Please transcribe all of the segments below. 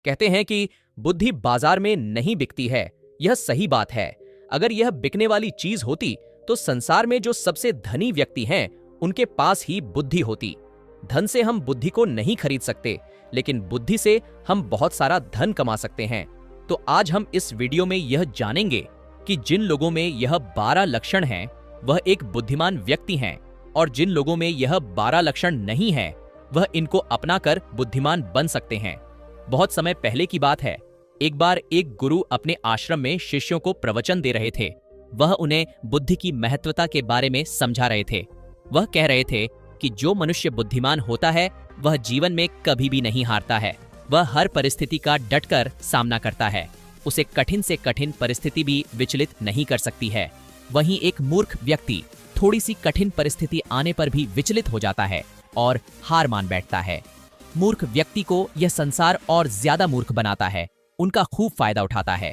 कहते हैं कि बुद्धि बाजार में नहीं बिकती है। यह सही बात है। अगर यह बिकने वाली चीज होती तो संसार में जो सबसे धनी व्यक्ति हैं उनके पास ही बुद्धि होती। धन से हम बुद्धि को नहीं खरीद सकते, लेकिन बुद्धि से हम बहुत सारा धन कमा सकते हैं। तो आज हम इस वीडियो में यह जानेंगे कि जिन लोगों में यह 12 लक्षण हैं वह एक बुद्धिमान व्यक्ति हैं, और जिन लोगों में यह 12 लक्षण नहीं है वह इनको अपनाकर बुद्धिमान बन सकते हैं। बहुत समय पहले की बात है। एक बार एक गुरु अपने आश्रम में शिष्यों को प्रवचन दे रहे थे। वह उन्हें बुद्धि की महत्वता के बारे में समझा रहे थे। वह कह रहे थे कि जो मनुष्य बुद्धिमान होता है वह जीवन में कभी भी नहीं हारता है। वह हर परिस्थिति का डटकर सामना करता है। उसे कठिन से कठिन परिस्थिति भी विचलित नहीं कर सकती है। वहीं एक मूर्ख व्यक्ति थोड़ी सी कठिन परिस्थिति आने पर भी विचलित हो जाता है और हार मान बैठता है। मूर्ख व्यक्ति को यह संसार और ज्यादा मूर्ख बनाता है, उनका खूब फायदा उठाता है।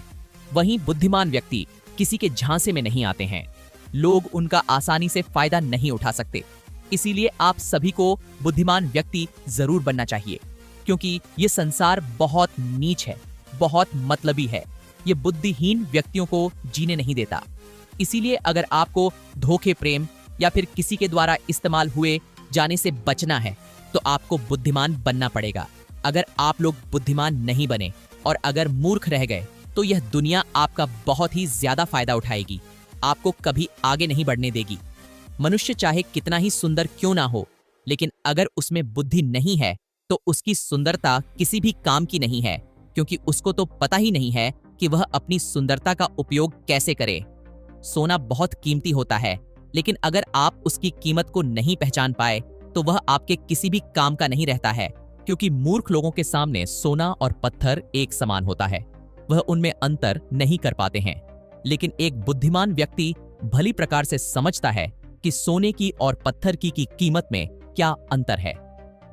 वहीं बुद्धिमान व्यक्ति किसी के झांसे में नहीं आते हैं। लोग उनका आसानी से फायदा नहीं उठा सकते। इसीलिए आप सभी को बुद्धिमान व्यक्ति जरूर बनना चाहिए, क्योंकि ये संसार बहुत नीच है, बहुत मतलबी है। ये बुद्धिहीन व्यक्तियों को जीने नहीं देता। इसीलिए अगर आपको धोखे, प्रेम या फिर किसी के द्वारा इस्तेमाल हुए जाने से बचना है तो आपको बुद्धिमान बनना पड़ेगा। अगर आप लोग बुद्धिमान नहीं बने और अगर मूर्ख रह गए तो यह दुनिया आपका बहुत ही ज्यादा फायदा उठाएगी, आपको कभी आगे नहीं बढ़ने देगी। मनुष्य चाहे कितना ही सुंदर क्यों ना हो, लेकिन अगर उसमें बुद्धि नहीं है तो उसकी सुंदरता किसी भी काम की नहीं है, क्योंकि उसको तो पता ही नहीं है कि वह अपनी सुंदरता का उपयोग कैसे करे। सोना बहुत कीमती होता है, लेकिन अगर आप उसकी कीमत को नहीं पहचान पाए तो वह आपके किसी भी काम का नहीं रहता है, क्योंकि मूर्ख लोगों के सामने सोना और पत्थर एक समान होता है। वह उनमें अंतर नहीं कर पाते हैं। लेकिन एक बुद्धिमान व्यक्ति भली प्रकार से समझता है कि सोने की और पत्थर की कीमत में क्या अंतर है।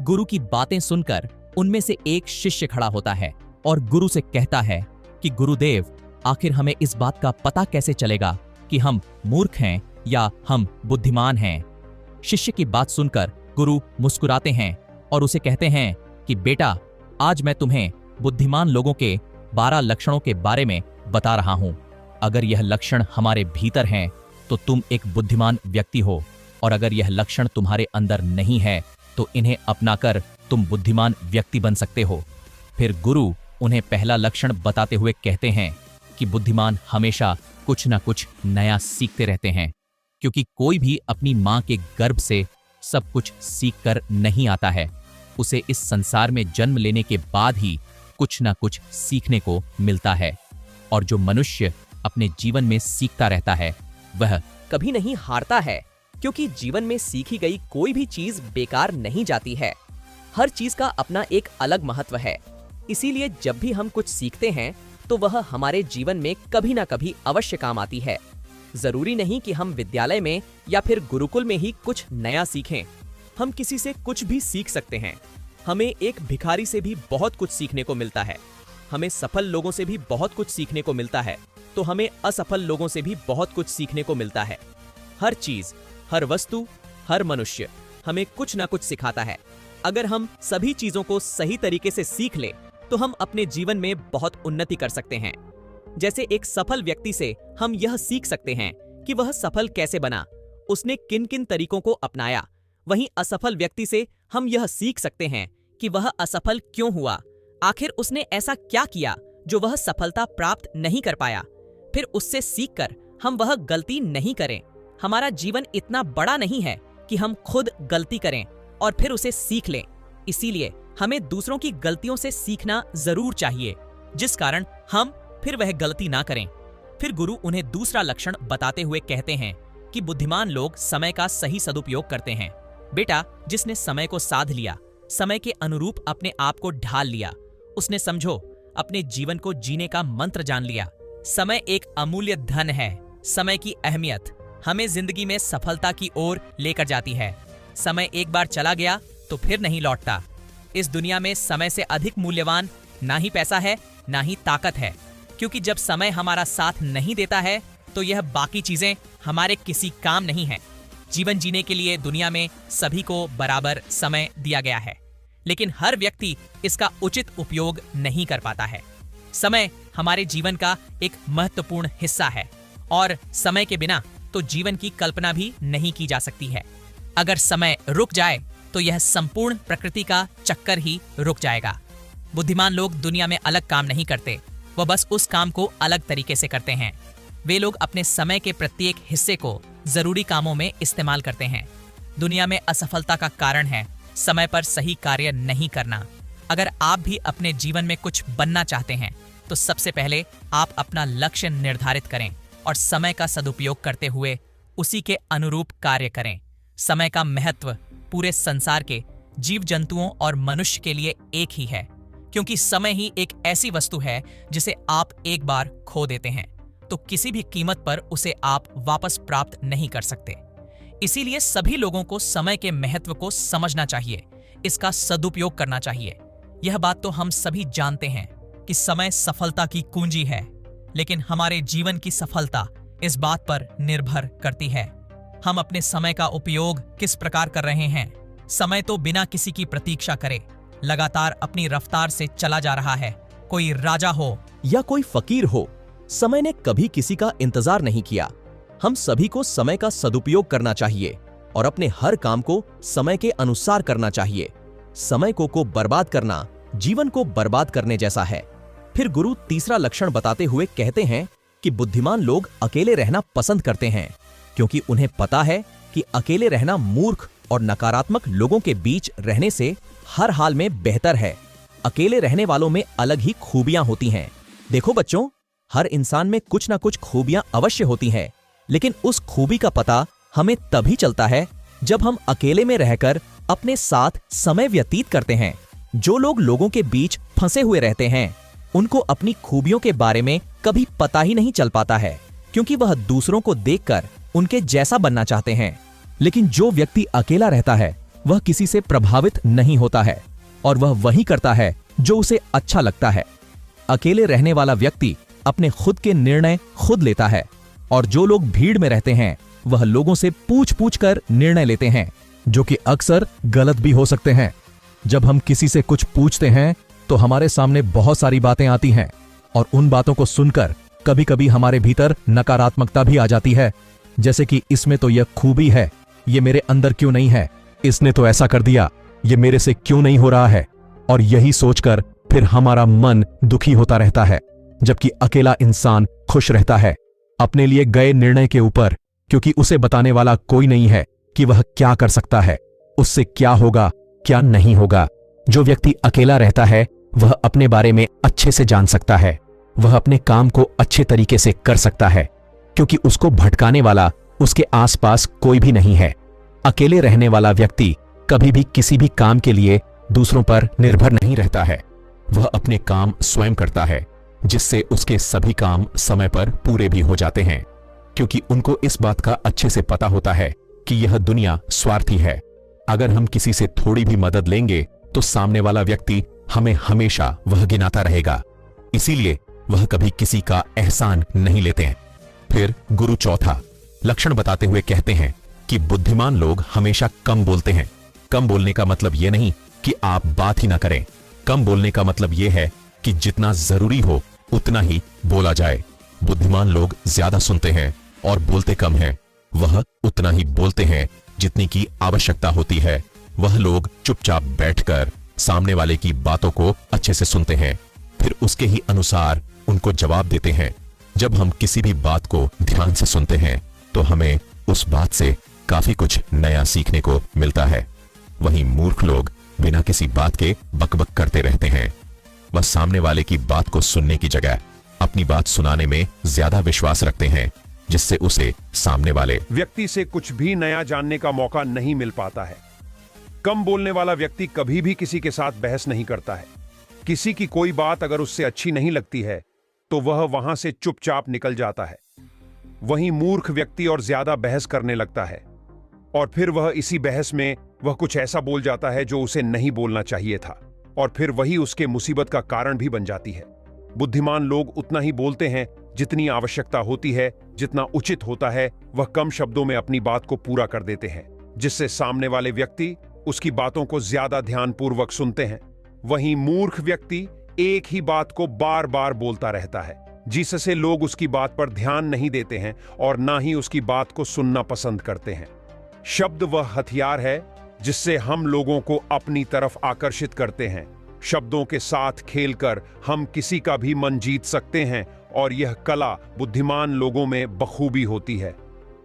गुरु की बातें सुनकर उनमें से एक शिष्य खड़ा होता है और गुरु से कहता है कि गुरुदेव, आखिर हमें इस बात का पता कैसे चलेगा कि हम मूर्ख हैं या हम बुद्धिमान हैं। शिष्य की बात सुनकर गुरु मुस्कुराते हैं और उसे कहते हैं कि बेटा, आज मैं तुम्हें बुद्धिमान लोगों के 12 लक्षणों के बारे में बता रहा हूं। अगर यह लक्षण हमारे भीतर हैं तो तुम एक बुद्धिमान व्यक्ति हो, और अगर यह लक्षण तुम्हारे अंदर नहीं है तो इन्हें अपनाकर तुम बुद्धिमान व्यक्ति बन सकते हो। फिर गुरु उन्हें पहला लक्षण बताते हुए कहते हैं कि बुद्धिमान हमेशा कुछ न कुछ नया सीखते रहते हैं, क्योंकि कोई भी अपनी मां के गर्भ से सब कुछ सीख कर नहीं आता है। उसे इस संसार में जन्म लेने के बाद ही कुछ न कुछ सीखने को मिलता है। और जो मनुष्य अपने जीवन में सीखता रहता है वह कभी नहीं हारता है, क्योंकि जीवन में सीखी गई कोई भी चीज बेकार नहीं जाती है। हर चीज का अपना एक अलग महत्व है। इसीलिए जब भी हम कुछ सीखते हैं तो वह हमारे जीवन में कभी ना कभी अवश्य काम आती है। जरूरी नहीं कि हम विद्यालय में या फिर गुरुकुल में ही कुछ नया सीखें। हम किसी से कुछ भी सीख सकते हैं। हमें एक भिखारी से भी बहुत कुछ सीखने को मिलता है। हमें सफल लोगों से भी बहुत कुछ सीखने को मिलता है, तो हमें असफल लोगों से भी बहुत कुछ सीखने को मिलता है। हर चीज, हर वस्तु, हर मनुष्य हमें कुछ ना कुछ सिखाता है। अगर हम सभी चीजों को सही तरीके से सीख लें तो हम अपने जीवन में बहुत उन्नति कर सकते हैं। जैसे एक सफल व्यक्ति से हम यह सीख सकते हैं कि वह सफल कैसे बना, उसने किन किन तरीकों को अपनाया। वहीं असफल व्यक्ति से हम यह सीख सकते हैं कि वह असफल क्यों हुआ, आखिर उसने ऐसा क्या किया जो वह सफलता प्राप्त नहीं कर पाया। फिर उससे सीखकर हम वह गलती नहीं करें। हमारा जीवन इतना बड़ा नहीं है कि हम खुद गलती करें और फिर उसे सीख लें। इसीलिए हमें दूसरों की गलतियों से सीखना जरूर चाहिए, जिस कारण हम फिर वह गलती ना करें। फिर गुरु उन्हें दूसरा लक्षण बताते हुए कहते हैं कि बुद्धिमान लोग समय का सही सदुपयोग करते हैं। बेटा, जिसने समय को साध लिया, समय के अनुरूप अपने आप को ढाल लिया, उसने समझो अपने जीवन को जीने का मंत्र जान लिया। समय एक अमूल्य धन है। समय की अहमियत हमें जिंदगी में सफलता की ओर लेकर जाती है। समय एक बार चला गया तो फिर नहीं लौटता। इस दुनिया में समय से अधिक मूल्यवान ना ही पैसा है, ना ही ताकत है, क्योंकि जब समय हमारा साथ नहीं देता है तो यह बाकी चीजें हमारे किसी काम नहीं है। जीवन जीने के लिए दुनिया में सभी को बराबर समय दिया गया है, लेकिन हर व्यक्ति इसका उचित उपयोग नहीं कर पाता है। समय हमारे जीवन का एक महत्वपूर्ण हिस्सा है और समय के बिना तो जीवन की कल्पना भी नहीं की जा सकती है। अगर समय रुक जाए तो यह संपूर्ण प्रकृति का चक्कर ही रुक जाएगा। बुद्धिमान लोग दुनिया में अलग काम नहीं करते, वह बस उस काम को अलग तरीके से करते हैं। वे लोग अपने समय के प्रत्येक हिस्से को जरूरी कामों में इस्तेमाल करते हैं। दुनिया में असफलता का कारण है समय पर सही कार्य नहीं करना। अगर आप भी अपने जीवन में कुछ बनना चाहते हैं तो सबसे पहले आप अपना लक्ष्य निर्धारित करें और समय का सदुपयोग करते हुए उसी के अनुरूप कार्य करें। समय का महत्व पूरे संसार के जीव जंतुओं और मनुष्य के लिए एक ही है, क्योंकि समय ही एक ऐसी वस्तु है जिसे आप एक बार खो देते हैं तो किसी भी कीमत पर उसे आप वापस प्राप्त नहीं कर सकते। इसीलिए सभी लोगों को समय के महत्व को समझना चाहिए, इसका सदुपयोग करना चाहिए। यह बात तो हम सभी जानते हैं कि समय सफलता की कुंजी है, लेकिन हमारे जीवन की सफलता इस बात पर निर्भर करती है हम अपने समय का उपयोग किस प्रकार कर रहे हैं। समय तो बिना किसी की प्रतीक्षा करे लगातार अपनी रफ्तार से चला जा रहा है। कोई राजा हो या कोई फकीर हो, समय ने कभी किसी का इंतजार नहीं किया। हम सभी को समय का सदुपयोग करना चाहिए और अपने हर काम को समय के अनुसार करना चाहिए। समय को बर्बाद करना जीवन को बर्बाद करने जैसा है। फिर गुरु तीसरा लक्षण बताते हुए कहते हैं कि बुद्धिमान लोग अकेले रहना पसंद करते हैं, क्योंकि उन्हें पता है कि अकेले रहना मूर्ख और नकारात्मक लोगों के बीच रहने से हर हाल में बेहतर है। अकेले रहने वालों में अलग ही खूबियां होती हैं। देखो बच्चों, हर इंसान में कुछ ना कुछ खूबियां अवश्य होती हैं, लेकिन उस खूबी का पता हमें तभी चलता है जब हम अकेले में रहकर अपने साथ समय व्यतीत करते हैं। जो लोग लोगों के बीच फंसे हुए रहते हैं, उनको अपनी खूबियों के बारे में कभी पता ही नहीं चल पाता है, क्योंकि वह दूसरों को देखकर उनके जैसा बनना चाहते हैं। लेकिन जो व्यक्ति अकेला रहता है वह किसी से प्रभावित नहीं होता है और वह वही करता है जो उसे अच्छा लगता है। अकेले रहने वाला व्यक्ति अपने खुद के निर्णय खुद लेता है और जो लोग भीड़ में रहते हैं वह लोगों से पूछ पूछ कर निर्णय लेते हैं, जो कि अक्सर गलत भी हो सकते हैं। जब हम किसी से कुछ पूछते हैं तो हमारे सामने बहुत सारी बातें आती हैं और उन बातों को सुनकर कभी कभी हमारे भीतर नकारात्मकता भी आ जाती है, जैसे कि इसमें तो यह खूबी है, ये मेरे अंदर क्यों नहीं है, इसने तो ऐसा कर दिया, ये मेरे से क्यों नहीं हो रहा है। और यही सोचकर फिर हमारा मन दुखी होता रहता है, जबकि अकेला इंसान खुश रहता है अपने लिए गए निर्णय के ऊपर, क्योंकि उसे बताने वाला कोई नहीं है कि वह क्या कर सकता है, उससे क्या होगा क्या नहीं होगा। जो व्यक्ति अकेला रहता है वह अपने बारे में अच्छे से जान सकता है, वह अपने काम को अच्छे तरीके से कर सकता है, क्योंकि उसको भटकाने वाला उसके आसपास कोई भी नहीं है। अकेले रहने वाला व्यक्ति कभी भी किसी भी काम के लिए दूसरों पर निर्भर नहीं रहता है, वह अपने काम स्वयं करता है, जिससे उसके सभी काम समय पर पूरे भी हो जाते हैं, क्योंकि उनको इस बात का अच्छे से पता होता है कि यह दुनिया स्वार्थी है। अगर हम किसी से थोड़ी भी मदद लेंगे तो सामने वाला व्यक्ति हमें हमेशा वह गिनाता रहेगा, इसीलिए वह कभी किसी का एहसान नहीं लेते हैं। फिर गुरु चौथा लक्षण बताते हुए कहते हैं कि बुद्धिमान लोग हमेशा कम बोलते हैं। कम बोलने का मतलब यह नहीं कि आप बात ही ना करें, कम बोलने का मतलब यह है कि जितना जरूरी हो उतना ही बोला जाए। बुद्धिमान लोग ज्यादा सुनते हैं और बोलते कम हैं। वह उतना ही बोलते हैं जितनी की आवश्यकता होती है। वह लोग चुपचाप बैठकर सामने वाले की बातों को अच्छे से सुनते हैं, फिर उसके ही अनुसार उनको जवाब देते हैं। जब हम किसी भी बात को ध्यान से सुनते हैं तो हमें उस बात से काफी कुछ नया सीखने को मिलता है। वहीं मूर्ख लोग बिना किसी बात के बकबक करते रहते हैं। वह सामने वाले की बात को सुनने की जगह अपनी बात सुनाने में ज्यादा विश्वास रखते हैं, जिससे उसे सामने वाले व्यक्ति से कुछ भी नया जानने का मौका नहीं मिल पाता है। कम बोलने वाला व्यक्ति कभी भी किसी के साथ बहस नहीं करता है। किसी की कोई बात अगर उससे अच्छी नहीं लगती है तो वह वहां से चुपचाप निकल जाता है। वहीं मूर्ख व्यक्ति और ज्यादा बहस करने लगता है और फिर वह इसी बहस में वह कुछ ऐसा बोल जाता है जो उसे नहीं बोलना चाहिए था, और फिर वही उसके मुसीबत का कारण भी बन जाती है। बुद्धिमान लोग उतना ही बोलते हैं जितनी आवश्यकता होती है, जितना उचित होता है। वह कम शब्दों में अपनी बात को पूरा कर देते हैं, जिससे सामने वाले व्यक्ति उसकी बातों को ज्यादा ध्यानपूर्वक सुनते हैं। वहीं मूर्ख व्यक्ति एक ही बात को बार बार बोलता रहता है, जिससे लोग उसकी बात पर ध्यान नहीं देते हैं और ना ही उसकी बात को सुनना पसंद करते हैं। शब्द वह हथियार है जिससे हम लोगों को अपनी तरफ आकर्षित करते हैं। शब्दों के साथ खेलकर हम किसी का भी मन जीत सकते हैं और यह कला बुद्धिमान लोगों में बखूबी होती है।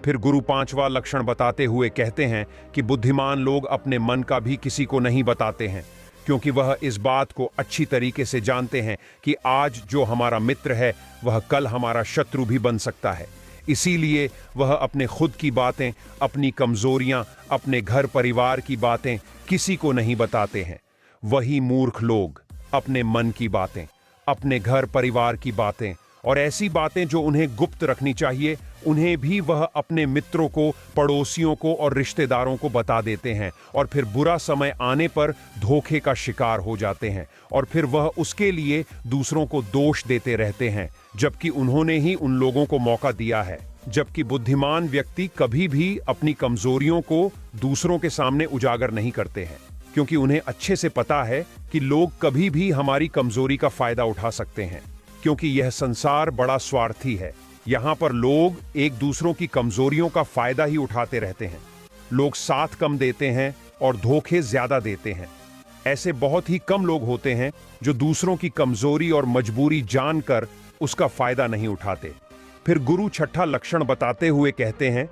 फिर गुरु पांचवा लक्षण बताते हुए कहते हैं कि बुद्धिमान लोग अपने मन का भी किसी को नहीं बताते हैं, क्योंकि वह इस बात को अच्छी तरीके से जानते हैं कि आज जो हमारा मित्र है वह कल हमारा शत्रु भी बन सकता है। इसीलिए वह अपने खुद की बातें, अपनी कमजोरियां, अपने घर परिवार की बातें किसी को नहीं बताते हैं। वही मूर्ख लोग अपने मन की बातें, अपने घर परिवार की बातें और ऐसी बातें जो उन्हें गुप्त रखनी चाहिए, उन्हें भी वह अपने मित्रों को, पड़ोसियों को और रिश्तेदारों को बता देते हैं और फिर बुरा समय आने पर धोखे का शिकार हो जाते हैं और फिर वह उसके लिए दूसरों को दोष देते रहते हैं, जबकि उन्होंने ही उन लोगों को मौका दिया है। जबकि बुद्धिमान व्यक्ति कभी भी अपनी कमजोरियों को दूसरों के सामने उजागर नहीं करते हैं, क्योंकि उन्हें अच्छे से पता है कि लोग कभी भी हमारी कमजोरी का फायदा उठा सकते हैं, क्योंकि यह संसार बड़ा स्वार्थी है। यहाँ पर लोग एक दूसरों की कमजोरियों का फायदा ही उठाते रहते हैं। लोग साथ कम देते हैं और धोखे ज्यादा देते हैं। ऐसे बहुत ही कम लोग होते हैं जो दूसरों की कमजोरी और मजबूरी जानकर उसका फायदा नहीं उठाते। फिर गुरु छठा लक्षण बताते हुए कहते हैं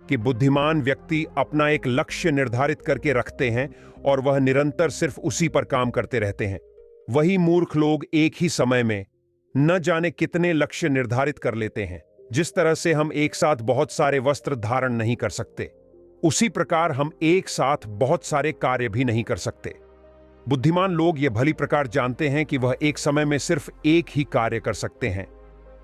कि बुद्धिमान व्यक्ति अपना एक लक्ष्य निर्धारित करके रखते हैं और वह निरंतर सिर्फ उसी पर काम करते रहते हैं। वही मूर्ख लोग एक ही समय में न जाने कितने लक्ष्य निर्धारित कर लेते हैं। जिस तरह से हम एक साथ बहुत सारे वस्त्र धारण नहीं कर सकते, उसी प्रकार हम एक साथ बहुत सारे कार्य भी नहीं कर सकते। बुद्धिमान लोग यह भली प्रकार जानते हैं कि वह एक समय में सिर्फ एक ही कार्य कर सकते हैं।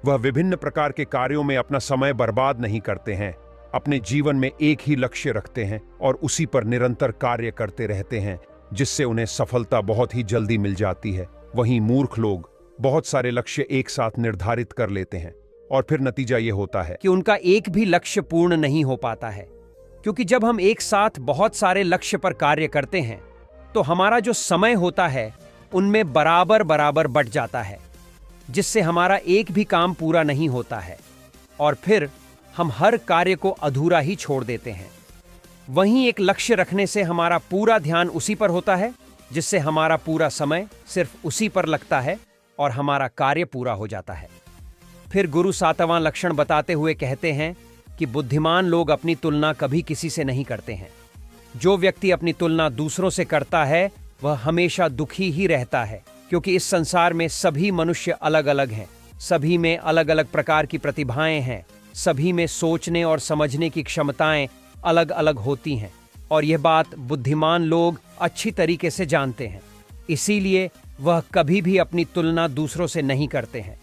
वह विभिन्न प्रकार के कार्यों में अपना समय बर्बाद नहीं करते हैं, अपने जीवन में एक ही लक्ष्य रखते हैं और उसी पर निरंतर कार्य करते रहते हैं, जिससे उन्हें सफलता बहुत ही जल्दी मिल जाती है। वहीं मूर्ख लोग बहुत सारे लक्ष्य एक साथ निर्धारित कर लेते हैं और फिर नतीजा यह होता है कि उनका एक भी लक्ष्य पूर्ण नहीं हो पाता है, क्योंकि जब हम एक साथ बहुत सारे लक्ष्य पर कार्य करते हैं तो हमारा जो समय होता है उनमें बराबर बराबर बट जाता है, जिससे हमारा एक भी काम पूरा नहीं होता है और फिर हम हर कार्य को अधूरा ही छोड़ देते हैं। वहीं एक लक्ष्य रखने से हमारा पूरा ध्यान उसी पर होता है, जिससे हमारा पूरा समय सिर्फ उसी पर लगता है और हमारा कार्य पूरा हो जाता है। फिर गुरु सातवां लक्षण बताते हुए कहते हैं कि बुद्धिमान लोग अपनी तुलना कभी किसी से नहीं करते हैं। जो व्यक्ति अपनी तुलना दूसरों से करता है वह हमेशा दुखी ही रहता है, क्योंकि इस संसार में सभी मनुष्य अलग अलग हैं, सभी में अलग अलग प्रकार की प्रतिभाएं हैं, सभी में सोचने और समझने की क्षमताएं अलग अलग होती हैं और यह बात बुद्धिमान लोग अच्छी तरीके से जानते हैं। इसीलिए वह कभी भी अपनी तुलना दूसरों से नहीं करते हैं।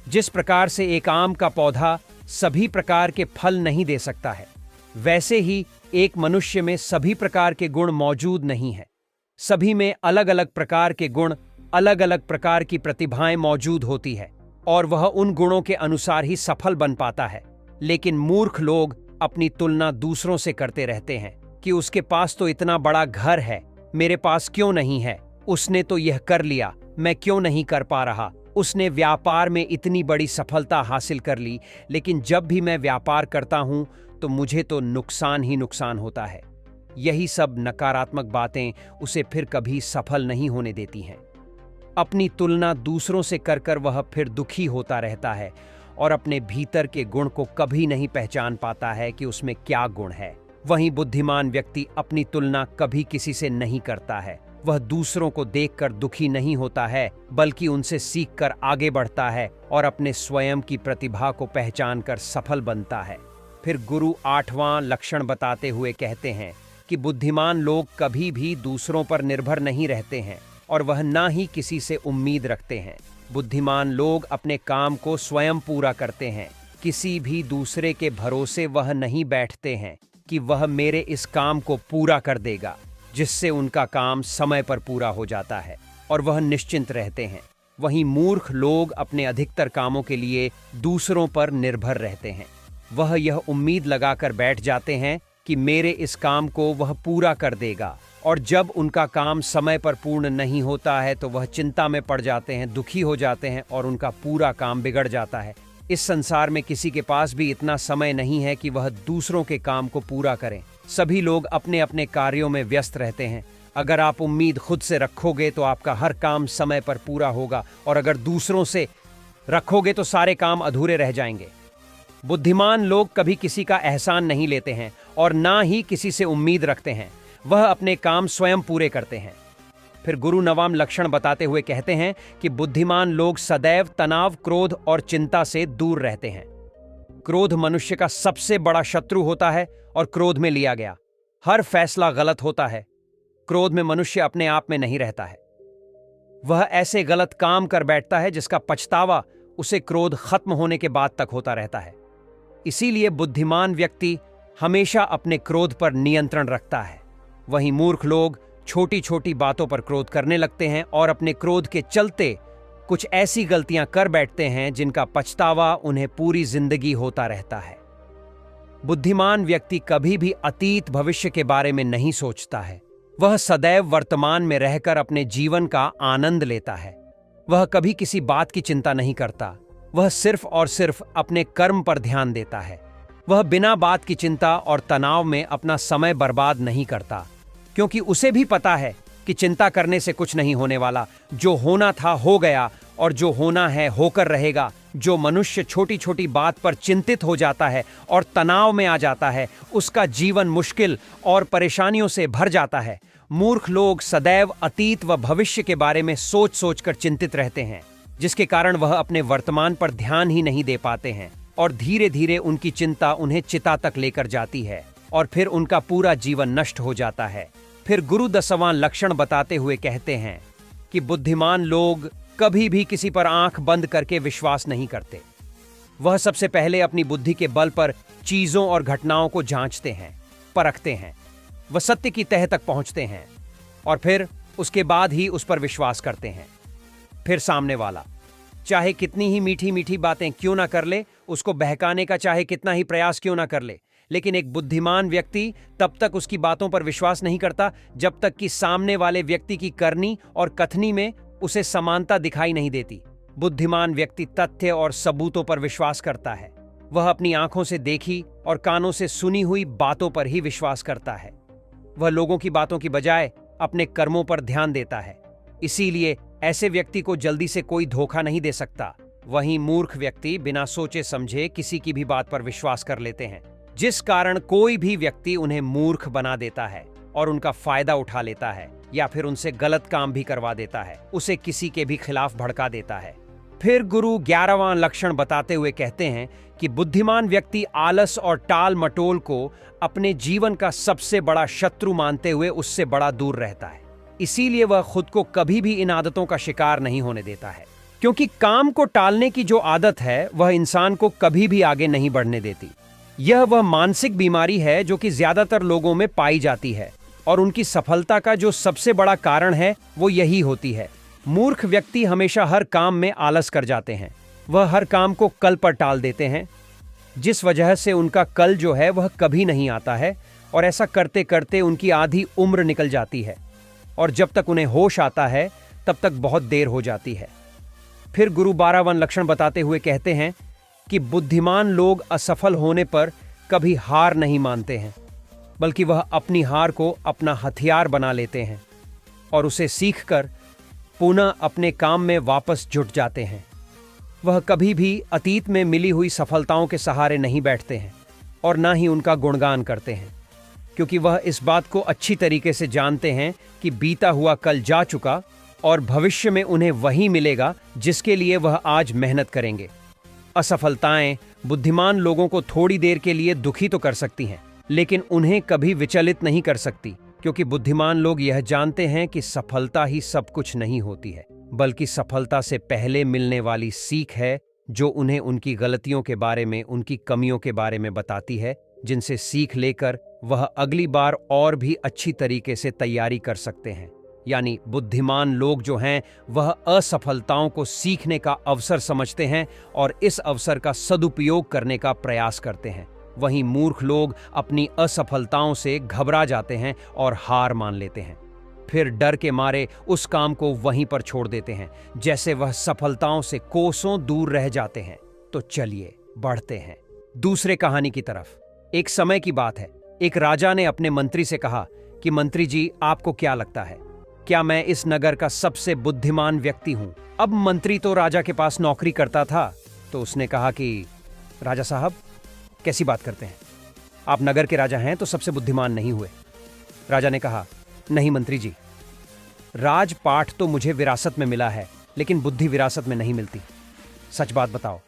जिस प्रकार से एक आम का पौधा सभी प्रकार के फल नहीं दे सकता है, वैसे ही एक मनुष्य में सभी प्रकार के गुण मौजूद नहीं है। सभी में अलग अलग प्रकार के गुण, अलग अलग प्रकार की प्रतिभाएं मौजूद होती है और वह उन गुणों के अनुसार ही सफल बन पाता है। लेकिन मूर्ख लोग अपनी तुलना दूसरों से करते रहते हैं कि उसके पास तो इतना बड़ा घर है, मेरे पास क्यों नहीं है, उसने तो यह कर लिया, मैं क्यों नहीं कर पा रहा, उसने व्यापार में इतनी बड़ी सफलता हासिल कर ली, लेकिन जब भी मैं व्यापार करता हूं तो मुझे तो नुकसान ही नुकसान होता है। यही सब नकारात्मक बातें उसे फिर कभी सफल नहीं होने देती हैं। अपनी तुलना दूसरों से कर कर वह फिर दुखी होता रहता है और अपने भीतर के गुण को कभी नहीं पहचान पाता है कि उसमें क्या गुण है। वहीं बुद्धिमान व्यक्ति अपनी तुलना कभी किसी से नहीं करता है। वह दूसरों को देखकर दुखी नहीं होता है, बल्कि उनसे सीखकर आगे बढ़ता है और अपने स्वयं की प्रतिभा को पहचान कर सफल बनता है। फिर गुरु आठवां लक्षण बताते हुए कहते हैं कि बुद्धिमान लोग कभी भी दूसरों पर निर्भर नहीं रहते हैं और वह ना ही किसी से उम्मीद रखते हैं। बुद्धिमान लोग अपने काम को स्वयं पूरा करते हैं। किसी भी दूसरे के भरोसे वह नहीं बैठते हैं कि वह मेरे इस काम को पूरा कर देगा, जिससे उनका काम समय पर पूरा हो जाता है और वह निश्चिंत रहते हैं। वहीं मूर्ख लोग अपने अधिकतर कामों के लिए दूसरों पर निर्भर रहते हैं। वह यह उम्मीद लगाकर बैठ जाते हैं कि मेरे इस काम को वह पूरा कर देगा, और जब उनका काम समय पर पूर्ण नहीं होता है तो वह चिंता में पड़ जाते हैं, दुखी हो जाते हैं और उनका पूरा काम बिगड़ जाता है। इस संसार में किसी के पास भी इतना समय नहीं है कि वह दूसरों के काम को पूरा करें। सभी लोग अपने अपने कार्यों में व्यस्त रहते हैं। अगर आप उम्मीद खुद से रखोगे तो आपका हर काम समय पर पूरा होगा, और अगर दूसरों से रखोगे तो सारे काम अधूरे रह जाएंगे। बुद्धिमान लोग कभी किसी का एहसान नहीं लेते हैं और ना ही किसी से उम्मीद रखते हैं। वह अपने काम स्वयं पूरे करते हैं। फिर गुरु नवाम लक्षण बताते हुए कहते हैं कि बुद्धिमान लोग सदैव तनाव, क्रोध और चिंता से दूर रहते हैं। क्रोध मनुष्य का सबसे बड़ा शत्रु होता है और क्रोध में लिया गया हर फैसला गलत होता है। क्रोध में मनुष्य अपने आप में नहीं रहता है। वह ऐसे गलत काम कर बैठता है जिसका पछतावा उसे क्रोध खत्म होने के बाद तक होता रहता है। इसीलिए बुद्धिमान व्यक्ति हमेशा अपने क्रोध पर नियंत्रण रखता है। वहीं मूर्ख लोग छोटी छोटी बातों पर क्रोध करने लगते हैं और अपने क्रोध के चलते कुछ ऐसी गलतियां कर बैठते हैं जिनका पछतावा उन्हें पूरी जिंदगी होता रहता है। बुद्धिमान व्यक्ति कभी भी अतीत भविष्य के बारे में नहीं सोचता है। वह सदैव वर्तमान में रहकर अपने जीवन का आनंद लेता है। वह कभी किसी बात की चिंता नहीं करता। वह सिर्फ और सिर्फ अपने कर्म पर ध्यान देता है। वह बिना बात की चिंता और तनाव में अपना समय बर्बाद नहीं करता, क्योंकि उसे भी पता है कि चिंता करने से कुछ नहीं होने वाला। जो होना था हो गया और जो होना है होकर रहेगा। जो मनुष्य छोटी छोटी बात पर चिंतित हो जाता है और तनाव में आ जाता है, उसका जीवन मुश्किल और परेशानियों से भर जाता है। मूर्ख लोग सदैव अतीत व भविष्य के बारे में सोच सोचकर चिंतित रहते हैं, जिसके कारण वह अपने वर्तमान पर ध्यान ही नहीं दे पाते हैं, और धीरे धीरे उनकी चिंता उन्हें चिता तक लेकर जाती है और फिर उनका पूरा जीवन नष्ट हो जाता है। फिर गुरु 10वां लक्षण बताते हुए कहते हैं कि बुद्धिमान लोग कभी भी किसी पर आंख बंद करके विश्वास नहीं करते। वह सबसे पहले अपनी बुद्धि के बल पर चीजों और घटनाओं को जांचते हैं, परखते हैं। वह सत्य की तह तक पहुंचते हैं और फिर उसके बाद ही उस पर विश्वास करते हैं। फिर सामने वाला चाहे कितनी ही मीठी मीठी बातें क्यों ना कर ले, उसको बहकाने का चाहे कितना ही प्रयास क्यों ना कर ले, लेकिन एक बुद्धिमान व्यक्ति तब तक उसकी बातों पर विश्वास नहीं करता जब तक कि सामने वाले व्यक्ति की करनी और कथनी में उसे समानता दिखाई नहीं देती। बुद्धिमान व्यक्ति तथ्य और सबूतों पर विश्वास करता है। वह अपनी आंखों से देखी और कानों से सुनी हुई बातों पर ही विश्वास करता है। वह लोगों की बातों की बजाय अपने कर्मों पर ध्यान देता है। इसीलिए ऐसे व्यक्ति को जल्दी से कोई धोखा नहीं दे सकता। वहीं मूर्ख व्यक्ति बिना सोचे समझे किसी की भी बात पर विश्वास कर लेते हैं, जिस कारण कोई भी व्यक्ति उन्हें मूर्ख बना देता है और उनका फायदा उठा लेता है, या फिर उनसे गलत काम भी करवा देता है, उसे किसी के भी खिलाफ भड़का देता है। फिर गुरु 11वां लक्षण बताते हुए कहते हैं कि बुद्धिमान व्यक्ति आलस और टाल मटोल को अपने जीवन का सबसे बड़ा शत्रु मानते हुए उससे बड़ा दूर रहता है। इसीलिए वह खुद को कभी भी इन आदतों का शिकार नहीं होने देता है, क्योंकि काम को टालने की जो आदत है वह इंसान को कभी भी आगे नहीं बढ़ने देती। यह वह मानसिक बीमारी है जो कि ज्यादातर लोगों में पाई जाती है, और उनकी सफलता का जो सबसे बड़ा कारण है वो यही होती है। मूर्ख व्यक्ति हमेशा हर काम में आलस कर जाते हैं। वह हर काम को कल पर टाल देते हैं, जिस वजह से उनका कल जो है वह कभी नहीं आता है, और ऐसा करते करते उनकी आधी उम्र निकल जाती है, और जब तक उन्हें होश आता है तब तक बहुत देर हो जाती है। फिर गुरु 12वां लक्षण बताते हुए कहते हैं कि बुद्धिमान लोग असफल होने पर कभी हार नहीं मानते हैं, बल्कि वह अपनी हार को अपना हथियार बना लेते हैं और उसे सीखकर पुनः अपने काम में वापस जुट जाते हैं। वह कभी भी अतीत में मिली हुई सफलताओं के सहारे नहीं बैठते हैं और ना ही उनका गुणगान करते हैं, क्योंकि वह इस बात को अच्छी तरीके से जानते हैं कि बीता हुआ कल जा चुका और भविष्य में उन्हें वही मिलेगा जिसके लिए वह आज मेहनत करेंगे। असफलताएं बुद्धिमान लोगों को थोड़ी देर के लिए दुखी तो कर सकती हैं, लेकिन उन्हें कभी विचलित नहीं कर सकती, क्योंकि बुद्धिमान लोग यह जानते हैं कि सफलता ही सब कुछ नहीं होती है, बल्कि सफलता से पहले मिलने वाली सीख है जो उन्हें उनकी गलतियों के बारे में, उनकी कमियों के बारे में बताती है, जिनसे सीख लेकर वह अगली बार और भी अच्छी तरीके से तैयारी कर सकते हैं। यानी बुद्धिमान लोग जो हैं वह असफलताओं को सीखने का अवसर समझते हैं और इस अवसर का सदुपयोग करने का प्रयास करते हैं। वहीं मूर्ख लोग अपनी असफलताओं से घबरा जाते हैं और हार मान लेते हैं। फिर डर के मारे उस काम को वहीं पर छोड़ देते हैं, जैसे वह सफलताओं से कोसों दूर रह जाते हैं। तो चलिए बढ़ते हैं दूसरे कहानी की तरफ। एक समय की बात है, एक राजा ने अपने मंत्री से कहा कि मंत्री जी, आपको क्या लगता है, क्या मैं इस नगर का सबसे बुद्धिमान व्यक्ति हूं? अब मंत्री तो राजा के पास नौकरी करता था, तो उसने कहा कि राजा साहब, कैसी बात करते हैं? आप नगर के राजा हैं तो सबसे बुद्धिमान नहीं हुए। राजा ने कहा, नहीं मंत्री जी, राजपाठ तो मुझे विरासत में मिला है, लेकिन बुद्धि विरासत में नहीं मिलती। सच बात बताओ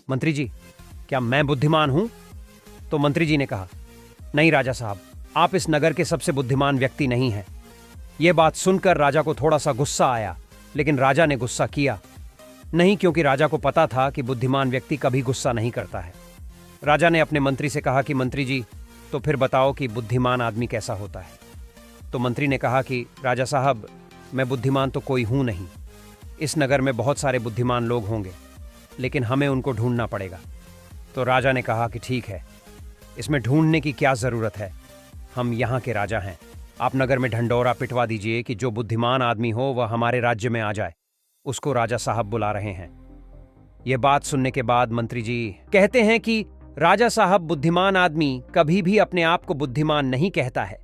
मंत्री जी, क्या मैं बुद्धिमान हूं? तो मंत्री जी ने कहा, नहीं राजा साहब, आप इस नगर के सबसे बुद्धिमान व्यक्ति नहीं हैं। यह बात सुनकर राजा को थोड़ा सा गुस्सा आया, लेकिन राजा ने गुस्सा किया नहीं, क्योंकि राजा को पता था कि बुद्धिमान व्यक्ति कभी गुस्सा नहीं करता है। राजा ने अपने मंत्री से कहा कि मंत्री जी, तो फिर बताओ कि बुद्धिमान आदमी कैसा होता है? तो मंत्री ने कहा कि राजा साहब, मैं बुद्धिमान तो कोई हूं नहीं। इस नगर में बहुत सारे बुद्धिमान लोग होंगे, लेकिन हमें उनको ढूंढना पड़ेगा। तो राजा ने कहा कि ठीक है, इसमें ढूंढने की क्या जरूरत है, हम यहाँ के राजा हैं। आप नगर में ढंडोरा पिटवा दीजिए कि जो बुद्धिमान आदमी हो वह हमारे राज्य में आ जाए। उसको राजा साहब बुला रहे हैं। यह बात सुनने के बाद मंत्री जी कहते हैं कि राजा साहब, बुद्धिमान आदमी कभी भी अपने आप को बुद्धिमान नहीं कहता है,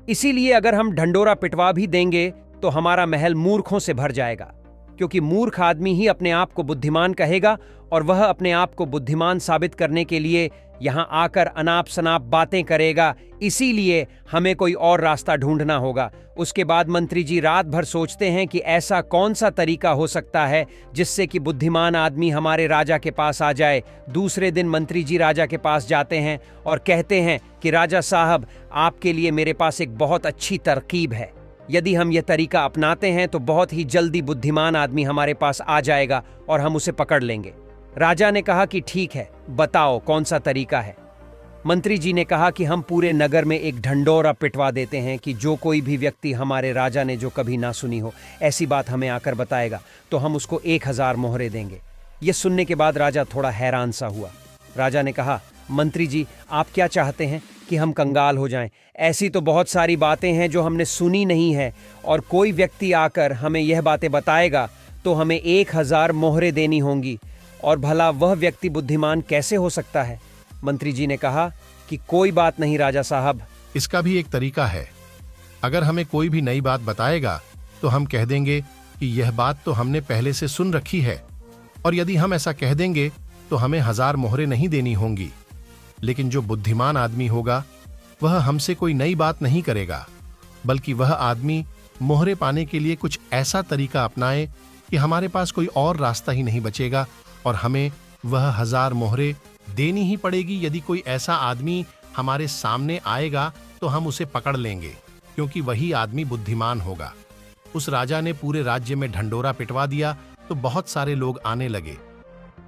इसीलिए अगर हम ढंडोरा पिटवा भी देंगे तो हमारा महल मूर्खों से भर जाएगा, क्योंकि मूर्ख आदमी ही अपने आप को बुद्धिमान कहेगा और वह अपने आप को बुद्धिमान साबित करने के लिए यहां आकर अनाप शनाप बातें करेगा। इसीलिए हमें कोई और रास्ता ढूंढना होगा। उसके बाद मंत्री जी रात भर सोचते हैं कि ऐसा कौन सा तरीका हो सकता है जिससे कि बुद्धिमान आदमी हमारे राजा के पास आ जाए। दूसरे दिन मंत्री जी राजा के पास जाते हैं और कहते हैं कि राजा साहब, आपके लिए मेरे पास एक बहुत अच्छी तरकीब है। यदि हम यह तरीका अपनाते हैं तो बहुत ही जल्दी बुद्धिमान आदमी हमारे पास आ जाएगा और हम उसे पकड़ लेंगे। राजा ने कहा कि ठीक है, बताओ कौन सा तरीका है। मंत्री जी ने कहा कि हम पूरे नगर में एक ढंडोरा पिटवा देते हैं कि जो कोई भी व्यक्ति हमारे राजा ने जो कभी ना सुनी हो ऐसी बात हमें आकर बताएगा तो हम उसको 1000 मोहरे देंगे। यह सुनने के बाद राजा थोड़ा हैरान सा हुआ। राजा ने कहा, मंत्री जी, आप क्या चाहते हैं कि हम कंगाल हो जाएं? ऐसी तो बहुत सारी बातें हैं जो हमने सुनी नहीं है, और कोई व्यक्ति आकर हमें यह बातें बताएगा तो हमें 1000 मोहरे देनी होंगी, और भला वह व्यक्ति बुद्धिमान कैसे हो सकता है? मंत्री जी ने कहा कि कोई बात नहीं राजा साहब, इसका भी एक तरीका है। अगर हमें कोई भी नई बात बताएगा तो हम कह देंगे कि यह बात तो हमने पहले से सुन रखी है, और यदि हम ऐसा कह देंगे तो हमें 1000 मोहरे नहीं देनी होंगी। लेकिन जो बुद्धिमान आदमी होगा वह हमसे कोई नई बात नहीं करेगा, बल्कि वह आदमी मोहरे पाने के लिए कुछ ऐसा तरीका अपनाए कि हमारे पास कोई और रास्ता ही नहीं बचेगा और हमें वह 1000 मोहरे देनी ही पड़ेगी। यदि कोई ऐसा आदमी हमारे सामने आएगा तो हम उसे पकड़ लेंगे, क्योंकि वही आदमी बुद्धिमान होगा। उस राजा ने पूरे राज्य में ढंडोरा पिटवा दिया तो बहुत सारे लोग आने लगे।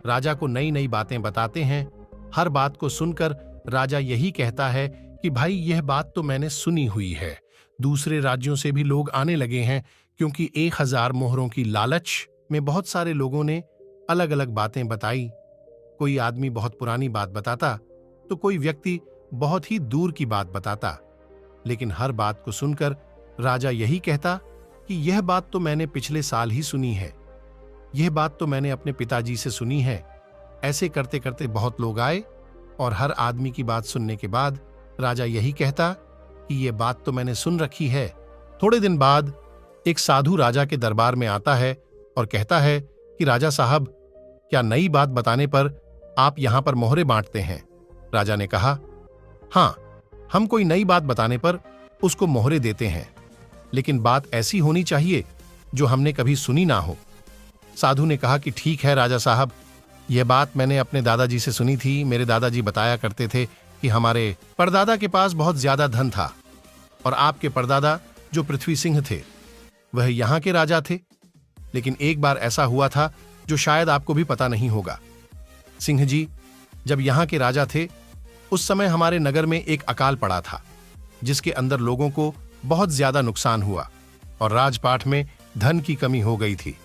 राजा को नई नई बातें बताते हैं। हर बात को सुनकर राजा यही कहता है कि भाई, यह बात तो मैंने सुनी हुई है। दूसरे राज्यों से भी लोग आने लगे हैं, क्योंकि 1000 मोहरों की लालच में बहुत सारे लोगों ने अलग अलग बातें बताई। कोई आदमी बहुत पुरानी बात बताता तो कोई व्यक्ति बहुत ही दूर की बात बताता, लेकिन हर बात को सुनकर राजा यही कहता कि यह बात तो मैंने पिछले साल ही सुनी है, यह बात तो मैंने अपने पिताजी से सुनी है। ऐसे करते करते बहुत लोग आए, और हर आदमी की बात सुनने के बाद राजा यही कहता कि यह बात तो मैंने सुन रखी है। थोड़े दिन बाद एक साधु राजा के दरबार में आता है और कहता है कि राजा साहब, क्या नई बात बताने पर आप यहां पर मोहरे बांटते हैं? राजा ने कहा, हां, हम कोई नई बात बताने पर उसको मोहरे देते हैं, लेकिन बात ऐसी होनी चाहिए जो हमने कभी सुनी ना हो। साधु ने कहा कि ठीक है राजा साहब, यह बात मैंने अपने दादाजी से सुनी थी। मेरे दादाजी बताया करते थे कि हमारे परदादा के पास बहुत ज्यादा धन था, और आपके परदादा जो पृथ्वी सिंह थे वह यहाँ के राजा थे। लेकिन एक बार ऐसा हुआ था जो शायद आपको भी पता नहीं होगा। सिंह जी, जब यहाँ के राजा थे उस समय हमारे नगर में एक अकाल पड़ा था, जिसके अंदर लोगों को बहुत ज्यादा नुकसान हुआ और राजपाट में धन की कमी हो गई थी।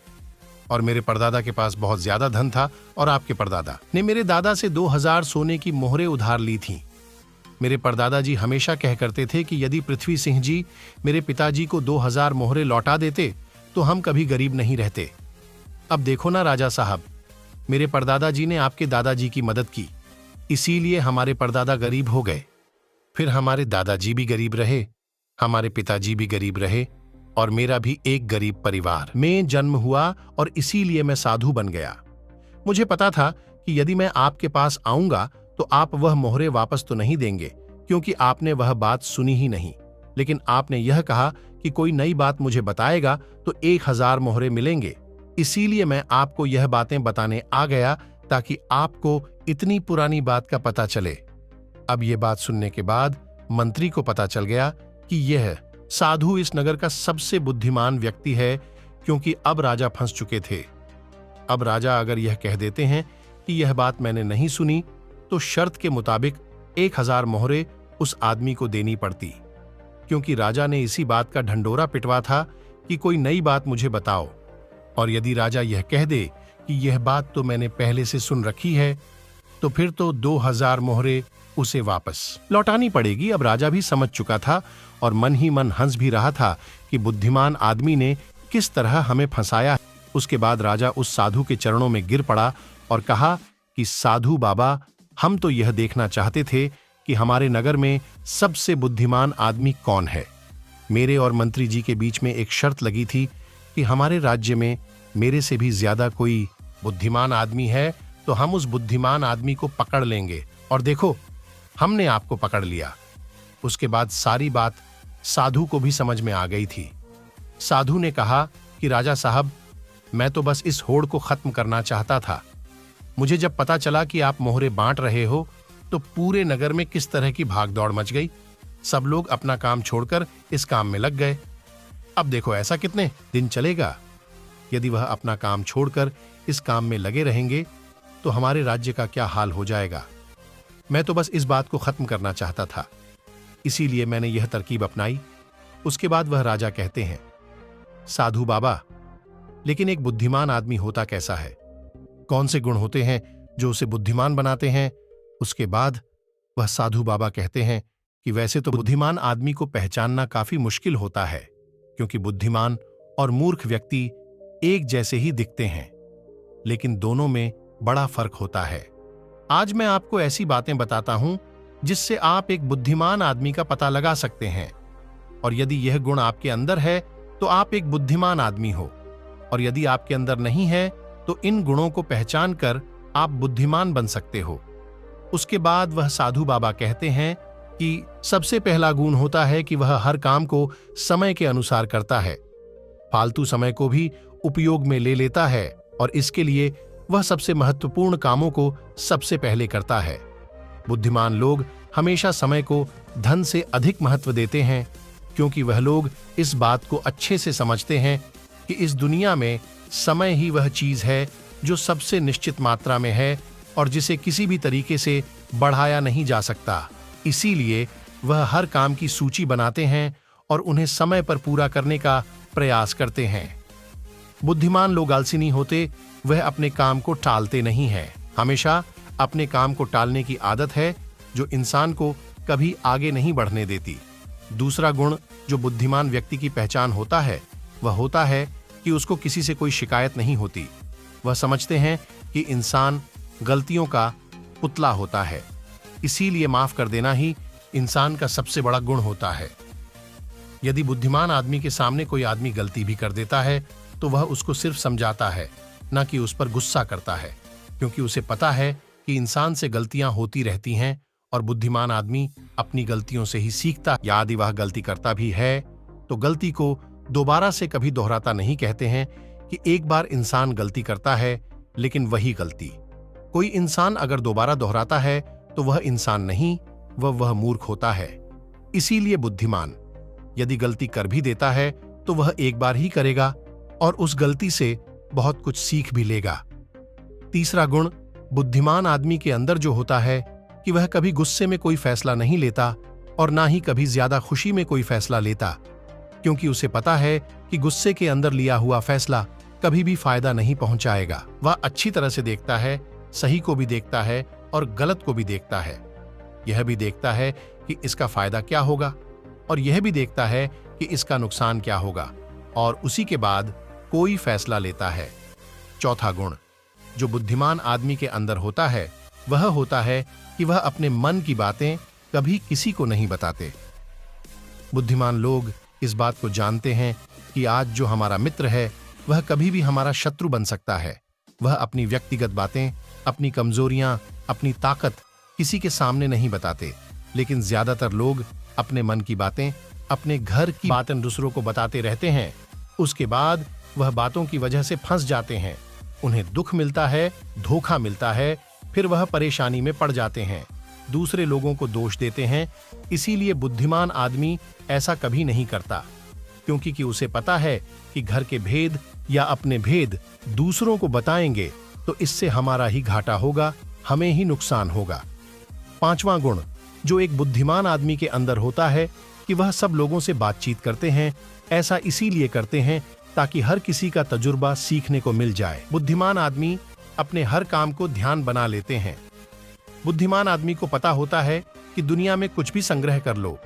और मेरे परदादा के पास बहुत ज्यादा धन था और आपके परदादा ने मेरे दादा से 2000 सोने की मोहरें उधार ली थीं। मेरे परदादा जी हमेशा कह करते थे कि यदि पृथ्वी सिंह जी मेरे पिताजी को 2000 मोहरें लौटा देते तो हम कभी गरीब नहीं रहते। अब देखो ना राजा साहब, मेरे परदादा जी ने आपके दादाजी की मदद की, इसीलिए हमारे परदादा गरीब हो गए। फिर हमारे दादाजी भी गरीब रहे, हमारे पिताजी भी गरीब रहे और मेरा भी एक गरीब परिवार में जन्म हुआ और इसीलिए मैं साधु बन गया। मुझे पता था कि यदि मैं आपके पास आऊंगा तो आप वह मोहरे वापस तो नहीं देंगे, क्योंकि आपने वह बात सुनी ही नहीं। लेकिन आपने यह कहा कि कोई नई बात मुझे बताएगा तो 1000 मोहरे मिलेंगे। इसीलिए मैं आपको यह बातें बताने आ गया ताकि आपको इतनी पुरानी बात का पता चले। अब यह बात सुनने के बाद मंत्री को पता चल गया कि यह साधु इस नगर का सबसे बुद्धिमान व्यक्ति है, क्योंकि अब राजा फंस चुके थे। अब राजा अगर यह कह देते हैं कि यह बात मैंने नहीं सुनी, तो शर्त के मुताबिक 1000 मोहरे उस आदमी को देनी पड़ती, क्योंकि राजा ने इसी बात का ढंढोरा पिटवा था कि कोई नई बात मुझे बताओ। और यदि राजा यह कह दे कि यह बात तो मैंने पहले से सुन रखी है, तो फिर तो 2000 मोहरे उसे वापस लौटानी पड़ेगी। अब राजा भी समझ चुका था और मन ही मन हंस भी रहा था कि बुद्धिमान आदमी ने किस तरह हमें फंसाया। उसके बाद राजा उस साधु के चरणों में गिर पड़ा और कहा कि साधु बाबा, हम तो यह देखना चाहते थे कि हमारे नगर में सबसे बुद्धिमान आदमी कौन है। मेरे और मंत्री जी के बीच में एक शर्त लगी थी कि हमारे राज्य में मेरे से भी ज्यादा कोई बुद्धिमान आदमी है तो हम उस बुद्धिमान आदमी को पकड़ लेंगे। और देखो, हमने आपको पकड़ लिया। उसके बाद सारी बात साधु को भी समझ में आ गई थी। साधु ने कहा कि राजा साहब, मैं तो बस इस होड़ को खत्म करना चाहता था। मुझे जब पता चला कि आप मोहरे बांट रहे हो तो पूरे नगर में किस तरह की भागदौड़ मच गई। सब लोग अपना काम छोड़कर इस काम में लग गए। अब देखो ऐसा कितने दिन चलेगा। यदि वह अपना काम छोड़कर इस काम में लगे रहेंगे तो हमारे राज्य का क्या हाल हो जाएगा। मैं तो बस इस बात को खत्म करना चाहता था, इसीलिए मैंने यह तरकीब अपनाई। उसके बाद वह राजा कहते हैं, साधु बाबा, लेकिन एक बुद्धिमान आदमी होता कैसा है? कौन से गुण होते हैं जो उसे बुद्धिमान बनाते हैं? उसके बाद वह साधु बाबा कहते हैं कि वैसे तो बुद्धिमान आदमी को पहचानना काफी मुश्किल होता है, क्योंकि बुद्धिमान और मूर्ख व्यक्ति एक जैसे ही दिखते हैं, लेकिन दोनों में बड़ा फर्क होता है। आज मैं आपको ऐसी बातें बताता हूं जिससे आप एक बुद्धिमान आदमी का पता लगा सकते हैं। और यदि यह गुण आपके अंदर है तो आप एक बुद्धिमान आदमी हो, और यदि आपके अंदर नहीं है तो इन गुणों को पहचान कर आप बुद्धिमान बन सकते हो। उसके बाद वह साधु बाबा कहते हैं कि सबसे पहला गुण होता है कि वह हर काम को समय के अनुसार करता है, फालतू समय को भी उपयोग में ले लेता है, और इसके लिए वह सबसे महत्वपूर्ण कामों को सबसे पहले करता है। बुद्धिमान लोग हमेशा समय को धन से अधिक महत्व देते हैं, क्योंकि वह लोग इस बात को अच्छे से समझते हैं कि इस दुनिया में समय ही वह चीज है जो सबसे निश्चित मात्रा में है और जिसे किसी भी तरीके से बढ़ाया नहीं जा सकता। इसीलिए वह हर काम की सूची बनाते हैं और उन्हें समय पर पूरा करने का प्रयास करते हैं। बुद्धिमान लोग आलसी नहीं होते, वह अपने काम को टालते नहीं हैं। हमेशा अपने काम को टालने की आदत है जो इंसान को कभी आगे नहीं बढ़ने देती। दूसरा गुण जो बुद्धिमान व्यक्ति की पहचान होता है वह होता है कि उसको किसी से कोई शिकायत नहीं होती। वह समझते हैं कि इंसान गलतियों का पुतला होता है, इसीलिए माफ कर देना ही इंसान का सबसे बड़ा गुण होता है। यदि बुद्धिमान आदमी के सामने कोई आदमी गलती भी कर देता है तो वह उसको सिर्फ समझाता है, न कि उस पर गुस्सा करता है, क्योंकि उसे पता है कि इंसान से गलतियां होती रहती हैं और बुद्धिमान आदमी अपनी गलतियों से ही सीखता। यदि वह गलती करता भी है तो गलती को दोबारा से कभी दोहराता नहीं। कहते हैं कि एक बार इंसान गलती करता है, लेकिन वही गलती कोई इंसान अगर दोबारा दोहराता है तो वह इंसान नहीं, वह मूर्ख होता है। इसीलिए बुद्धिमान यदि गलती कर भी देता है तो वह एक बार ही करेगा और उस गलती से बहुत कुछ सीख भी लेगा। तीसरा गुण बुद्धिमान आदमी के अंदर जो होता है कि वह कभी गुस्से में कोई फैसला नहीं लेता और ना ही कभी ज्यादा खुशी में कोई फैसला लेता, क्योंकि उसे पता है कि गुस्से के अंदर लिया हुआ फैसला कभी भी फायदा नहीं पहुंचाएगा। वह अच्छी तरह से देखता है, सही को भी देखता है और गलत को भी देखता है। यह भी देखता है कि इसका फायदा क्या होगा और यह भी देखता है कि इसका नुकसान क्या होगा, और उसी के बाद कोई फैसला लेता है। चौथा गुण जो बुद्धिमान आदमी के अंदर होता है वह होता है कि वह अपने मन की बातें कभी किसी को नहीं बताते। बुद्धिमान लोग इस बात को जानते हैं कि आज जो हमारा मित्र है वह कभी भी हमारा शत्रु बन सकता है। वह अपनी व्यक्तिगत बातें, अपनी कमजोरियां, अपनी ताकत किसी के सामने नहीं बताते, लेकिन ज्यादातर लोग अपने मन की बातें, अपने घर की बातें दूसरों को बताते रहते हैं। उसके बाद वह बातों की वजह से फंस जाते हैं, उन्हें दुख मिलता है, धोखा मिलता है, फिर वह परेशानी में पड़ जाते हैं, दूसरे लोगों को दोष देते हैं। इसीलिए बुद्धिमान आदमी ऐसा कभी नहीं करता, क्योंकि उसे पता है कि घर के भेद या अपने भेद दूसरों को बताएंगे तो इससे हमारा ही घाटा होगा, हमें ही नुकसान होगा। पांचवां गुण जो एक बुद्धिमान आदमी के अंदर होता है कि वह सब लोगों से बातचीत करते हैं। ऐसा इसीलिए करते हैं ताकि हर किसी का तजुर्बा सीखने को मिल जाए। बुद्धिमान आदमी अपने हर काम को ध्यान बना लेते हैं। बुद्धिमान आदमी को पता होता है कि दुनिया में कुछ भी संग्रह कर लो,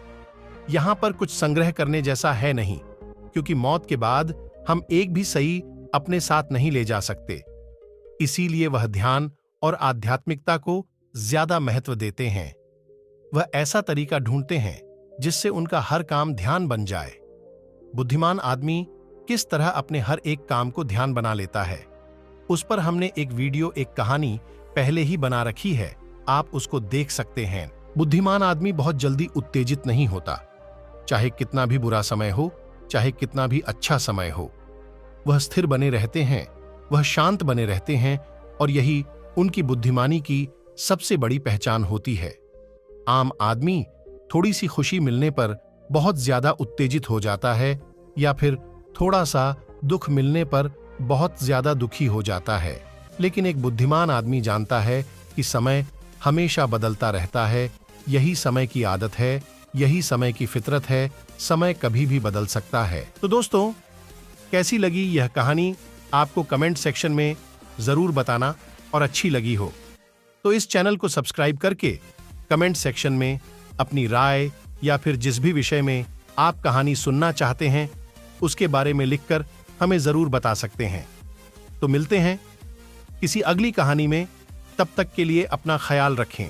यहां पर कुछ संग्रह करने जैसा है नहीं, क्योंकि मौत के बाद हम एक भी सही अपने साथ नहीं ले जा सकते। इसीलिए वह ध्यान और आध्यात्मिकता को ज्यादा महत्व देते हैं। वह ऐसा तरीका ढूंढते हैं जिससे उनका हर काम ध्यान बन जाए। बुद्धिमान आदमी किस तरह अपने हर एक काम को ध्यान बना लेता है, उस पर हमने एक वीडियो, एक कहानी पहले ही बना रखी है, आप उसको देख सकते हैं। बुद्धिमान आदमी बहुत जल्दी उत्तेजित नहीं होता, चाहे कितना भी बुरा समय हो, चाहे कितना भी अच्छा समय हो। वह स्थिर बने रहते हैं, वह शांत बने रहते हैं, और यही उनकी बुद्धिमानी की सबसे बड़ी पहचान होती है। आम आदमी थोड़ी सी खुशी मिलने पर बहुत ज्यादा उत्तेजित हो जाता है, या फिर थोड़ा सा दुख मिलने पर बहुत ज्यादा दुखी हो जाता है। लेकिन एक बुद्धिमान आदमी जानता है कि समय हमेशा बदलता रहता है, यही समय की आदत है, यही समय की फितरत है, समय कभी भी बदल सकता है। तो दोस्तों, कैसी लगी यह कहानी आपको कमेंट सेक्शन में जरूर बताना, और अच्छी लगी हो तो इस चैनल को सब्सक्राइब करके कमेंट सेक्शन में अपनी राय या फिर जिस भी विषय में आप कहानी सुनना चाहते हैं उसके बारे में लिखकर हमें जरूर बता सकते हैं। तो मिलते हैं किसी अगली कहानी में, तब तक के लिए अपना ख्याल रखें।